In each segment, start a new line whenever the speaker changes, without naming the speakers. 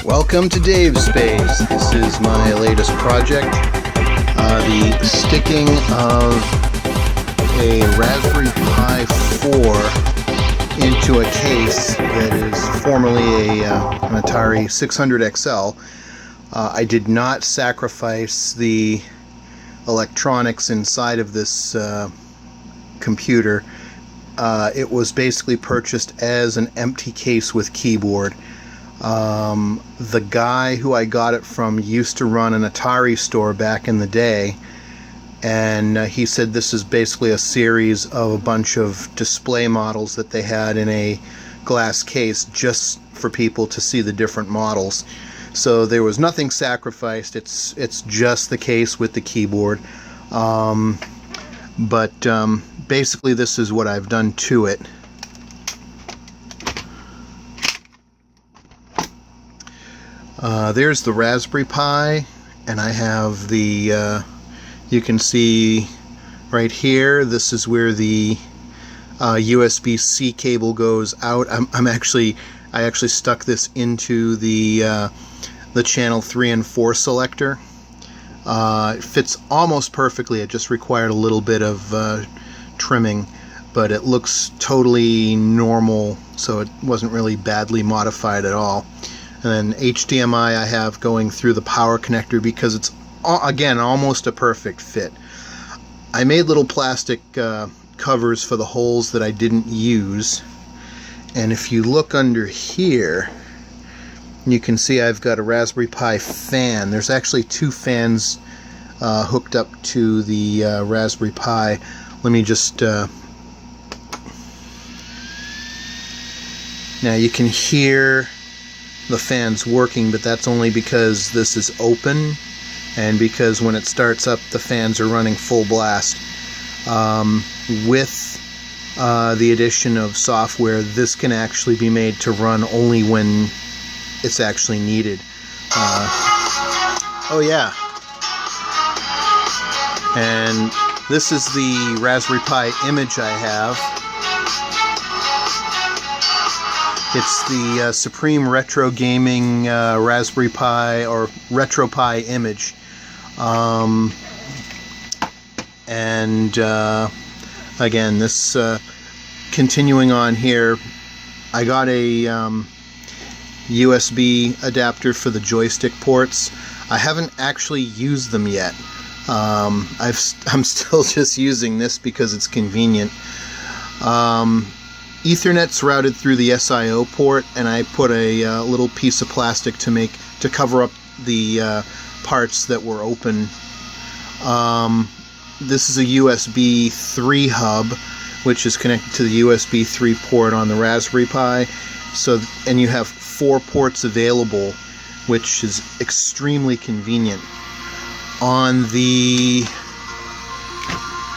Welcome to Dave's Space. This is my latest project, the sticking of a Raspberry Pi 4 into a case that is formerly an Atari 600 XL. I did not sacrifice the electronics inside of this computer. It was basically purchased as an empty case with keyboard. The guy who I got it from used to run an Atari store back in the day, and he said this is basically a series of a bunch of display models that they had in a glass case just for people to see the different models. So there was nothing sacrificed. It's just the case with the keyboard. But basically this is what I've done to it. There's the Raspberry Pi, and I have the, you can see right here, this is where the USB-C cable goes out. I actually stuck this into the channel 3 and 4 selector. It fits almost perfectly. It just required a little bit of trimming, but it looks totally normal, so it wasn't really badly modified at all. And then HDMI I have going through the power connector because it's, again, almost a perfect fit. I made little plastic covers for the holes that I didn't use, and if you look under here, you can see I've got a Raspberry Pi fan. There's actually two fans hooked up to the Raspberry Pi. Let me just now you can hear the fans working, but that's only because this is open and because when it starts up the fans are running full blast. With the addition of software, this can actually be made to run only when it's actually needed. Oh yeah, and this is the Raspberry Pi image I have. It's the Supreme Retro Gaming Raspberry Pi or Retropie image. Again, this continuing on here, I got a USB adapter for the joystick ports. I haven't actually used them yet. I'm still just using this because it's convenient. Ethernet's routed through the SIO port, and I put a little piece of plastic to cover up the parts that were open. This is a USB 3 hub, which is connected to the USB 3 port on the Raspberry Pi. So, and you have 4 ports available, which is extremely convenient. On the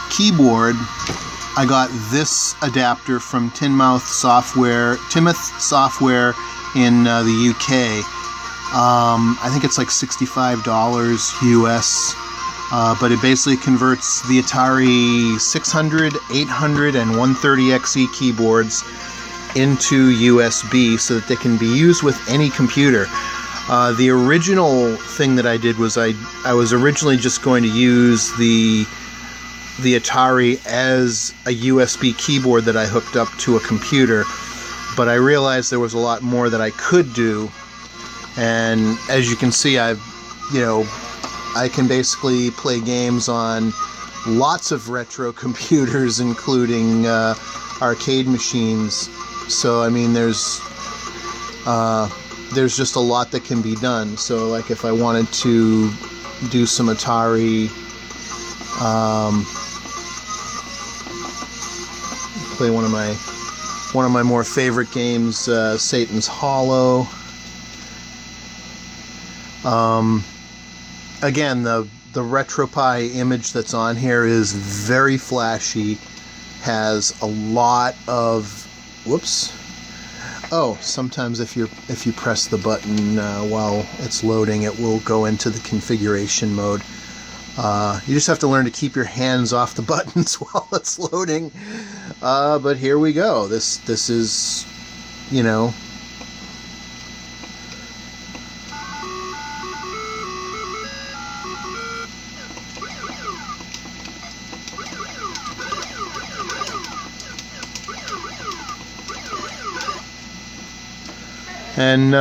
keyboard, I got this adapter from Timoth Software in the UK. I think it's like $65 US, but it basically converts the Atari 600, 800, and 130XE keyboards into USB so that they can be used with any computer. The original thing that I did was I was originally just going to use the Atari as a USB keyboard that I hooked up to a computer, but I realized there was a lot more that I could do, and as you can see, I can basically play games on lots of retro computers, including arcade machines. So I mean, there's just a lot that can be done. So like if I wanted to do some Atari, play one of my more favorite games, Satan's Hollow. Again, the Retropie image that's on here is very flashy, has a lot of sometimes if you press the button while it's loading, it will go into the configuration mode. You just have to learn to keep your hands off the buttons while it's loading. But here we go. This is, And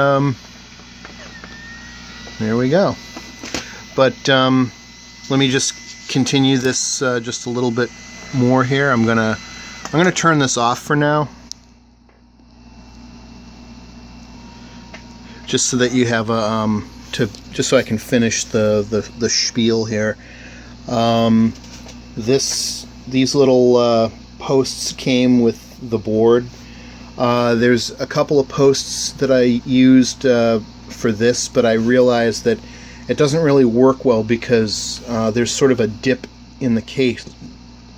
there we go. But let me just continue this just a little bit more here. I'm gonna turn this off for now, just so that you have a just so I can finish the spiel here. These little posts came with the board. There's a couple of posts that I used for this, but I realized that it doesn't really work well because there's sort of a dip in the case.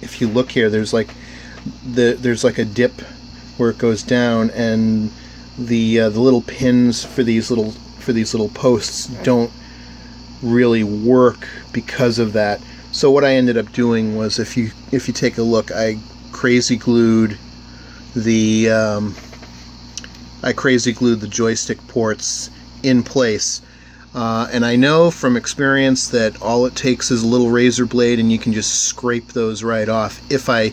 If you look here, there's like a dip where it goes down, and the little pins for these little posts don't really work because of that. So what I ended up doing was, if you take a look, I crazy glued the joystick ports in place. And I know from experience that all it takes is a little razor blade and you can just scrape those right off, if I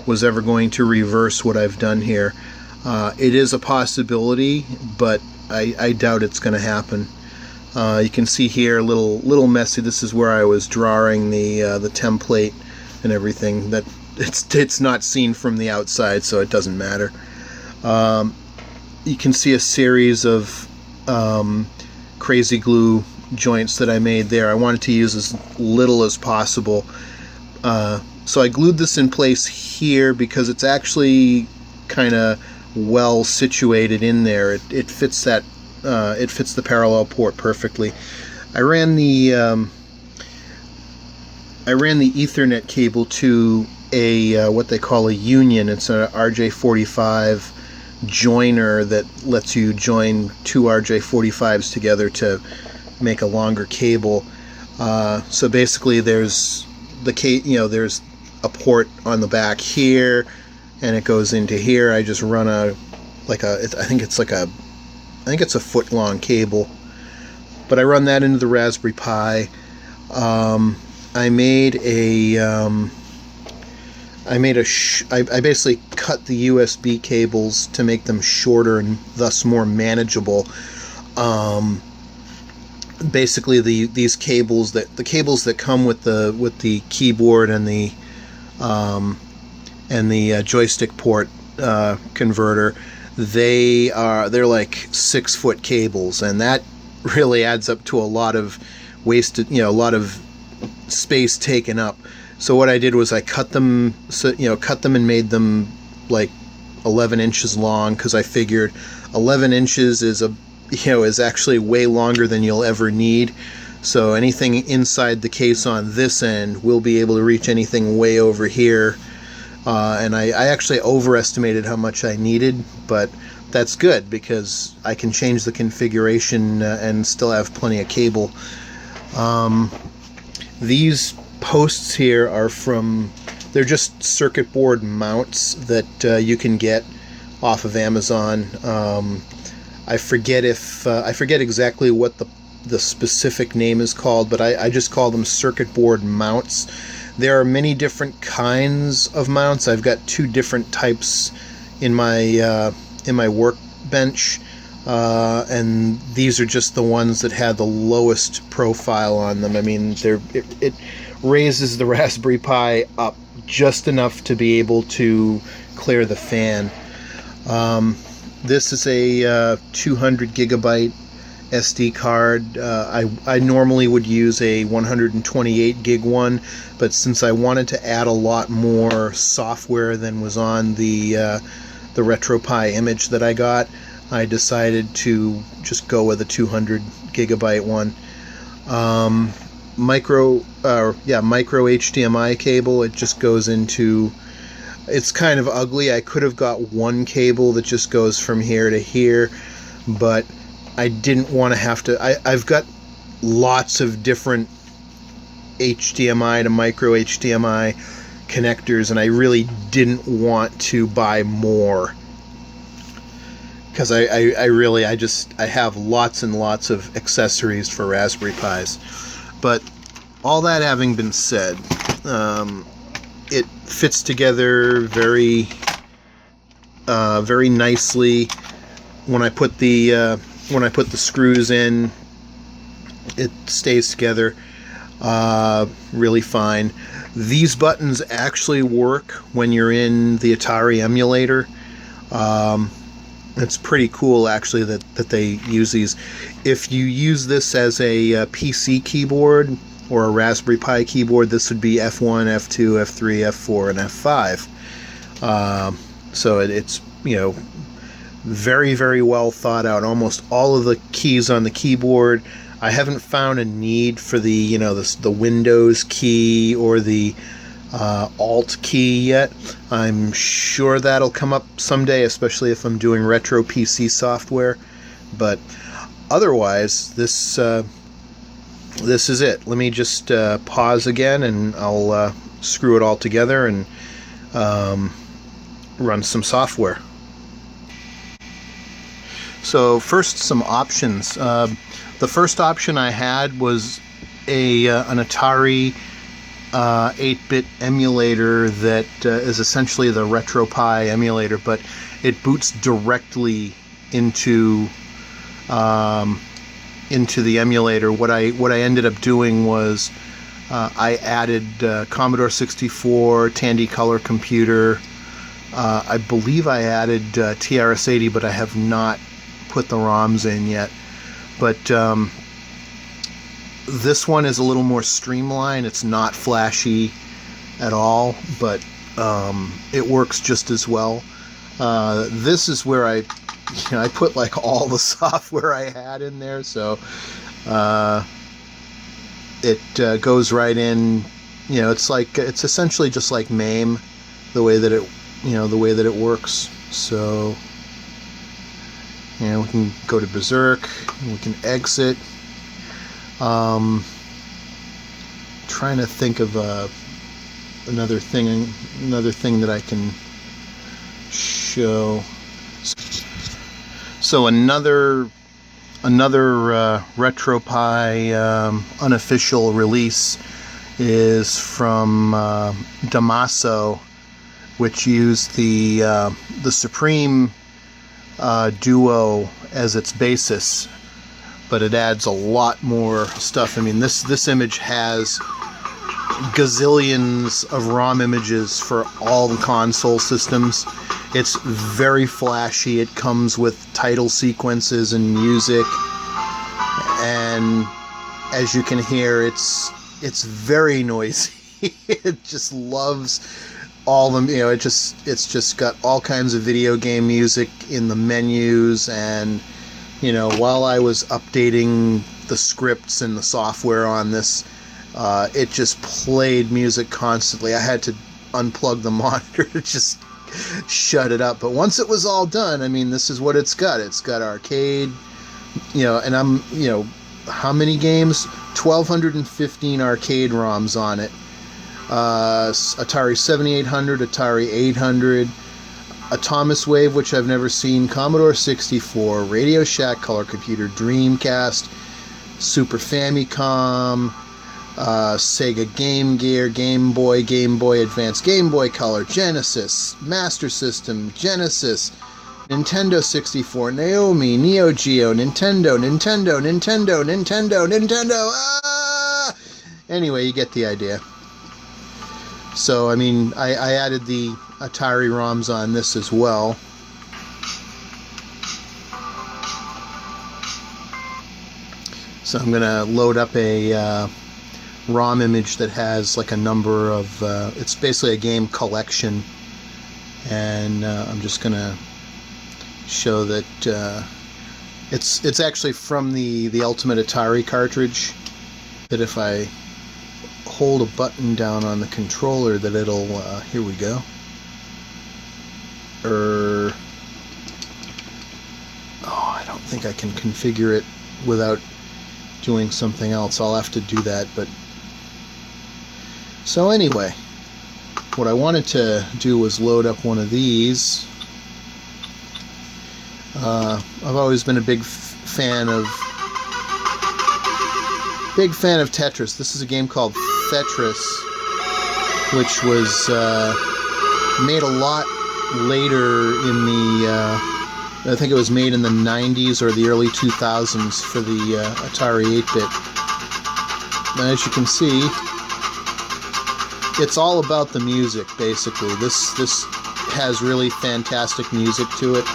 was ever going to reverse what I've done here. It is a possibility, but I doubt it's going to happen. You can see here, a little messy. This is where I was drawing the template and everything. That it's not seen from the outside, so it doesn't matter. You can see a series of crazy glue joints that I made there. I wanted to use as little as possible. So I glued this in place here because it's actually kind of well situated in there. It fits that. It fits the parallel port perfectly. I ran the Ethernet cable to a what they call a union. It's an RJ45 joiner that lets you join two RJ45s together to make a longer cable. So basically, there's there's a port on the back here, and it goes into here. I just run I think it's a foot-long cable, but I run that into the Raspberry Pi. I basically cut the USB cables to make them shorter and thus more manageable. Basically, the cables that come with the keyboard and the joystick port converter, they're like 6-foot cables, and that really adds up to a lot of wasted, a lot of space taken up. So what I did was I cut them and made them like 11 inches long, because I figured 11 inches is actually way longer than you'll ever need. So anything inside the case on this end will be able to reach anything way over here. And I actually overestimated how much I needed, but that's good because I can change the configuration and still have plenty of cable. These posts here they're just circuit board mounts that you can get off of Amazon. I forget exactly what the specific name is called, but I just call them circuit board mounts. There are many different kinds of mounts. I've got 2 different types in my workbench, and these are just the ones that had the lowest profile on them. I mean, it raises the Raspberry Pi up just enough to be able to clear the fan. This is a 200 gigabyte SD card. I normally would use a 128 gig one, but since I wanted to add a lot more software than was on the Retropie image that I got, I decided to just go with a 200 gigabyte one. Micro HDMI cable. It just goes into. It's kind of ugly. I could have got one cable that just goes from here to here, but I didn't want to have to. I've got lots of different HDMI to micro HDMI connectors, and I really didn't want to buy more because I have lots and lots of accessories for Raspberry Pis. But all that having been said, it fits together very nicely. when I put the screws in, it stays together really fine. These buttons actually work when you're in the Atari emulator. It's pretty cool actually that they use these. If you use this as a PC keyboard or a Raspberry Pi keyboard, this would be F1, F2, F3, F4, and F5. So it's, you know, very, very well thought out. Almost all of the keys on the keyboard. I haven't found a need for the, you know, the Windows key or the Alt key yet. I'm sure that'll come up someday, especially if I'm doing retro PC software. But otherwise, this is it. Let me just pause again, and I'll screw it all together and run some software. So first, some options. The first option I had was an Atari 8-bit emulator that is essentially the Retropie emulator, but it boots directly into the emulator. What I ended up doing was I added Commodore 64, Tandy Color Computer. I believe I added TRS-80, but I have not put the ROMs in yet. But this one is a little more streamlined. It's not flashy at all, but it works just as well. This is where I put like all the software I had in there, so it goes right in. You know, it's essentially just like MAME, the way that it works. So, you know, we can go to Berserk, we can exit. Trying to think of another thing that I can show. So another Retropie unofficial release is from Damaso, which used the Supreme Duo as its basis, but it adds a lot more stuff. I mean, this image has gazillions of ROM images for all the console systems. It's very flashy. It comes with title sequences and music, and as you can hear, it's very noisy. It just loves all the, you know, it's just got all kinds of video game music in the menus. And you know, while I was updating the scripts and the software on this, it just played music constantly. I had to unplug the monitor to just shut it up. But once it was all done, I mean, this is what it's got. It's got arcade, you know, and you know, how many games? 1,215 arcade ROMs on it. Atari 7800, Atari 800, a Thomas Wave, which I've never seen, Commodore 64, Radio Shack Color Computer, Dreamcast, Super Famicom, Sega Game Gear, Game Boy Advance, Game Boy Color, Genesis, Master System, Genesis, Nintendo 64, Naomi, Neo Geo, Nintendo. Ah! Anyway, you get the idea. So, I mean, I added the Atari ROMs on this as well. So I'm going to load up a ROM image that has like a number of, it's basically a game collection. And I'm just going to show that it's actually from the Ultimate Atari cartridge, that if I hold a button down on the controller, that it'll, here we go. I don't think I can configure it without doing something else. I'll have to do that. But so anyway, what I wanted to do was load up one of these. I've always been a big fan of Tetris. This is a game called Tetris, which was made a lot later in I think it was made in the 90s or the early 2000s for the Atari 8-bit. And as you can see, it's all about the music, basically. This has really fantastic music to it.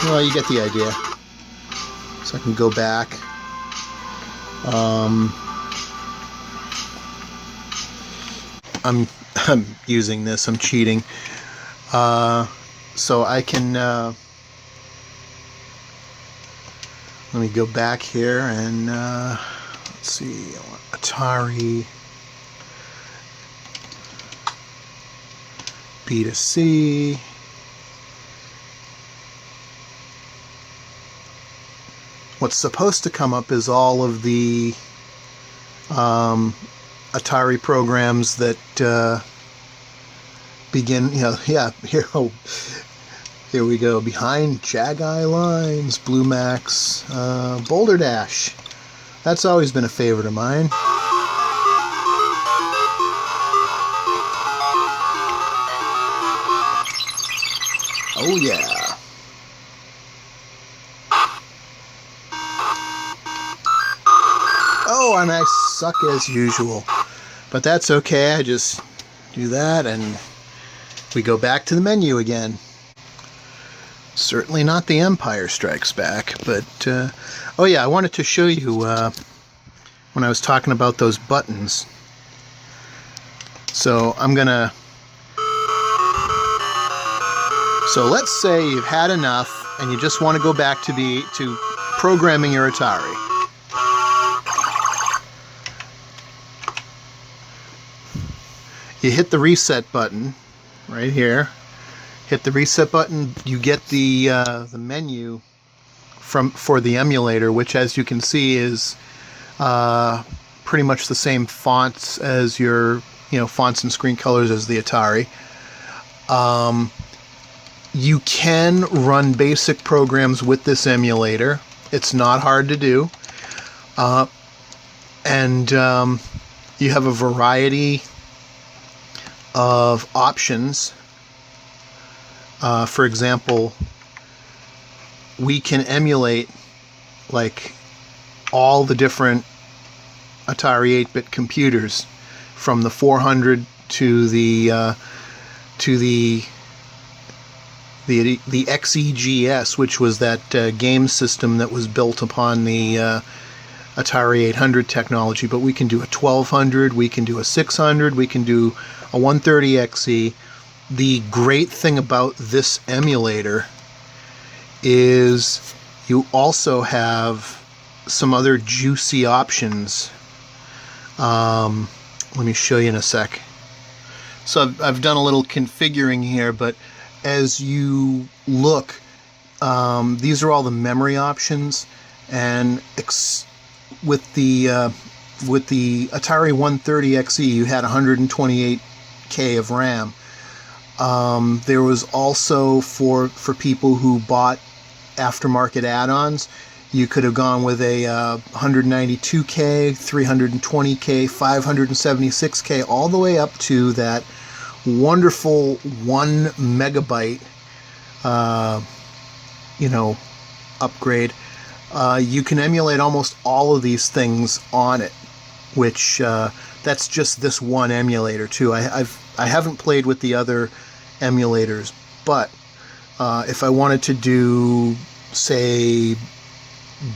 Well, you get the idea. So I can go back. I'm using this. I'm cheating. So I can. Let me go back here and let's see. Atari B2C. What's supposed to come up is all of the Atari programs that begin, here we go. Behind Jag-Eye Lines, Blue Max, Boulder Dash. That's always been a favorite of mine. Oh yeah. Oh, and I suck as usual. But that's okay, I just do that and we go back to the menu again. Certainly not the Empire Strikes Back, but oh yeah, I wanted to show you when I was talking about those buttons. So so let's say you've had enough and you just want to go back to programming your Atari. You hit the reset button right here. Hit the reset button. You get the menu for the emulator, which, as you can see, is pretty much the same fonts as your fonts and screen colors as the Atari. You can run basic programs with this emulator. It's not hard to do, and you have a variety of options. For example, we can emulate like all the different Atari 8-bit computers, from the 400 to the XEGS, which was that game system that was built upon the Atari 800 technology. But we can do a 1200, we can do a 600, we can do a 130XE. The great thing about this emulator is you also have some other juicy options. Let me show you in a sec. So I've done a little configuring here, but as you look, these are all the memory options, and with the Atari 130XE, you had 128K of RAM. There was also for people who bought aftermarket add-ons, you could have gone with a 192K, 320K, 576K, all the way up to that wonderful 1 megabyte, upgrade. You can emulate almost all of these things on it, which that's just this one emulator too. I haven't played with the other emulators, but if I wanted to do, say,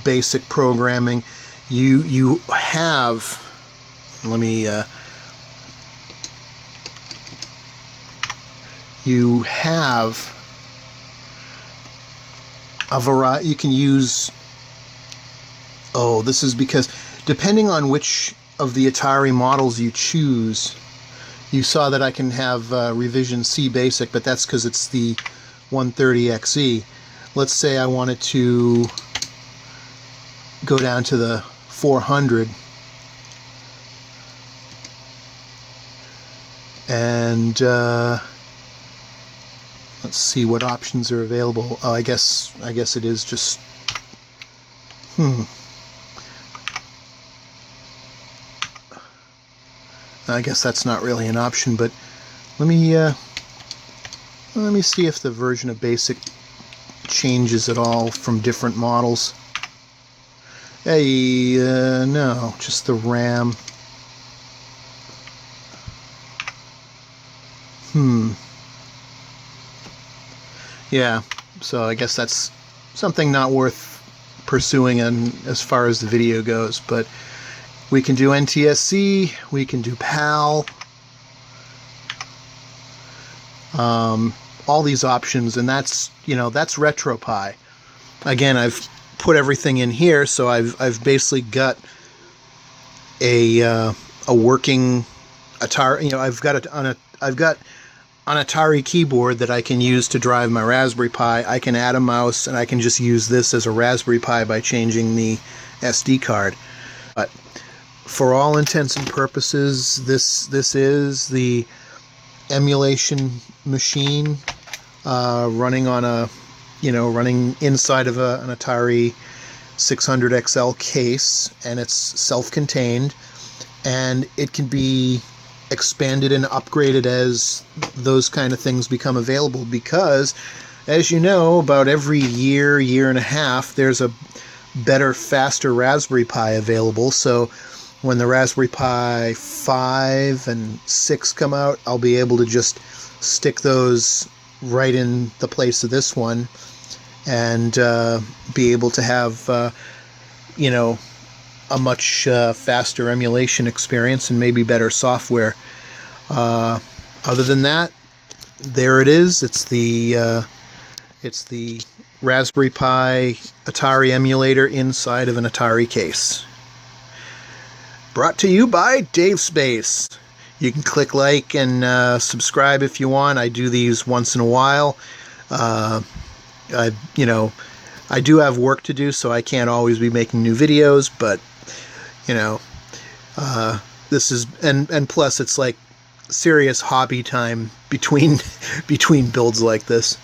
basic programming, you have, let me you have a variety. You can use, this is because depending on which of the Atari models you choose, you saw that I can have revision C basic, but that's because it's the 130XE. Let's say I wanted to go down to the 400 and let's see what options are available. I guess it is just I guess that's not really an option, but let me see if the version of BASIC changes at all from different models. Hey, no, just the RAM. Yeah, so I guess that's something not worth pursuing as far as the video goes, but we can do NTSC, we can do PAL, all these options, and that's, you know, that's Retropie. Again, I've put everything in here, so I've basically got a working Atari. You know, I've got an Atari keyboard that I can use to drive my Raspberry Pi. I can add a mouse, and I can just use this as a Raspberry Pi by changing the SD card. But for all intents and purposes, this is the emulation machine running on a, running inside of an Atari 600 XL case, and it's self-contained, and it can be expanded and upgraded as those kind of things become available, because, as you know, about every year and a half, there's a better, faster Raspberry Pi available. So when the Raspberry Pi 5 and 6 come out, I'll be able to just stick those right in the place of this one and be able to have, a much faster emulation experience and maybe better software. Other than that, there it is. It's the Raspberry Pi Atari emulator inside of an Atari case. Brought to you by Dave Space. You can click like and subscribe if you want. I do these once in a while. I do have work to do, so I can't always be making new videos, but this is, and plus it's like serious hobby time between builds like this.